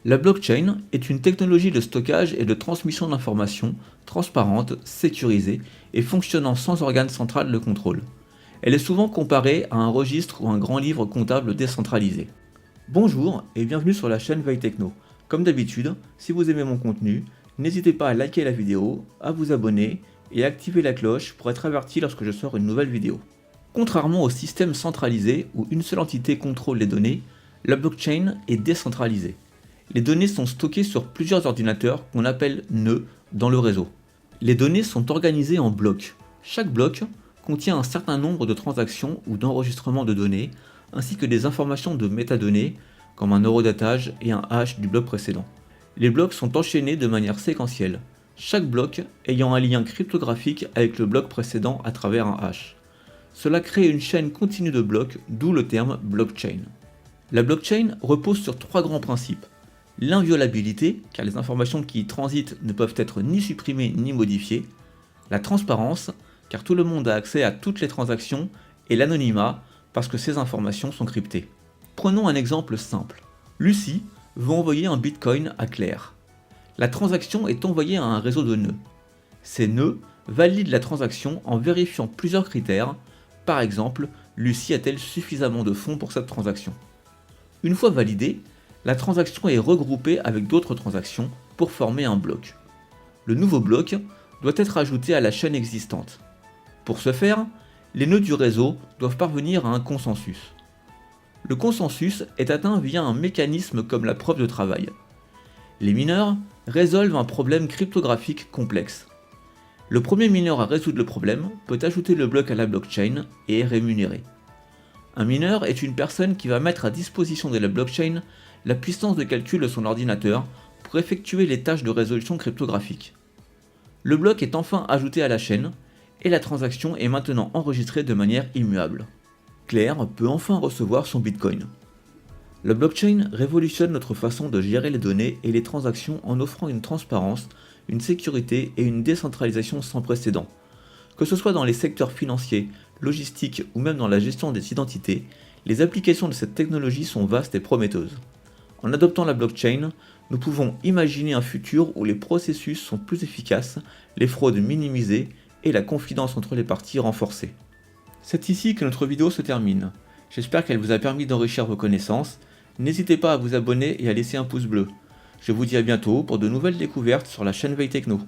La blockchain est une technologie de stockage et de transmission d'informations transparente, sécurisée et fonctionnant sans organe central de contrôle. Elle est souvent comparée à un registre ou un grand livre comptable décentralisé. Bonjour et bienvenue sur la chaîne Veille Techno. Comme d'habitude, si vous aimez mon contenu, n'hésitez pas à liker la vidéo, à vous abonner et à activer la cloche pour être averti lorsque je sors une nouvelle vidéo. Contrairement au système centralisé où une seule entité contrôle les données, la blockchain est décentralisée. Les données sont stockées sur plusieurs ordinateurs qu'on appelle nœuds dans le réseau. Les données sont organisées en blocs. Chaque bloc contient un certain nombre de transactions ou d'enregistrements de données, ainsi que des informations de métadonnées, comme un horodatage et un hash du bloc précédent. Les blocs sont enchaînés de manière séquentielle, chaque bloc ayant un lien cryptographique avec le bloc précédent à travers un hash. Cela crée une chaîne continue de blocs, d'où le terme blockchain. La blockchain repose sur trois grands principes. L'inviolabilité, car les informations qui y transitent ne peuvent être ni supprimées ni modifiées. La transparence, car tout le monde a accès à toutes les transactions. Et l'anonymat, parce que ces informations sont cryptées. Prenons un exemple simple. Lucie veut envoyer un bitcoin à Claire. La transaction est envoyée à un réseau de nœuds. Ces nœuds valident la transaction en vérifiant plusieurs critères. Par exemple, Lucie a-t-elle suffisamment de fonds pour cette transaction? Une fois validée, la transaction est regroupée avec d'autres transactions pour former un bloc. Le nouveau bloc doit être ajouté à la chaîne existante. Pour ce faire, les nœuds du réseau doivent parvenir à un consensus. Le consensus est atteint via un mécanisme comme la preuve de travail. Les mineurs résolvent un problème cryptographique complexe. Le premier mineur à résoudre le problème peut ajouter le bloc à la blockchain et est rémunéré. Un mineur est une personne qui va mettre à disposition de la blockchain la puissance de calcul de son ordinateur pour effectuer les tâches de résolution cryptographique. Le bloc est enfin ajouté à la chaîne et la transaction est maintenant enregistrée de manière immuable. Claire peut enfin recevoir son bitcoin. La blockchain révolutionne notre façon de gérer les données et les transactions en offrant une transparence, une sécurité et une décentralisation sans précédent. Que ce soit dans les secteurs financiers, logistiques ou même dans la gestion des identités, les applications de cette technologie sont vastes et prometteuses. En adoptant la blockchain, nous pouvons imaginer un futur où les processus sont plus efficaces, les fraudes minimisées et la confidence entre les parties renforcée. C'est ici que notre vidéo se termine. J'espère qu'elle vous a permis d'enrichir vos connaissances. N'hésitez pas à vous abonner et à laisser un pouce bleu. Je vous dis à bientôt pour de nouvelles découvertes sur la chaîne Veille Techno.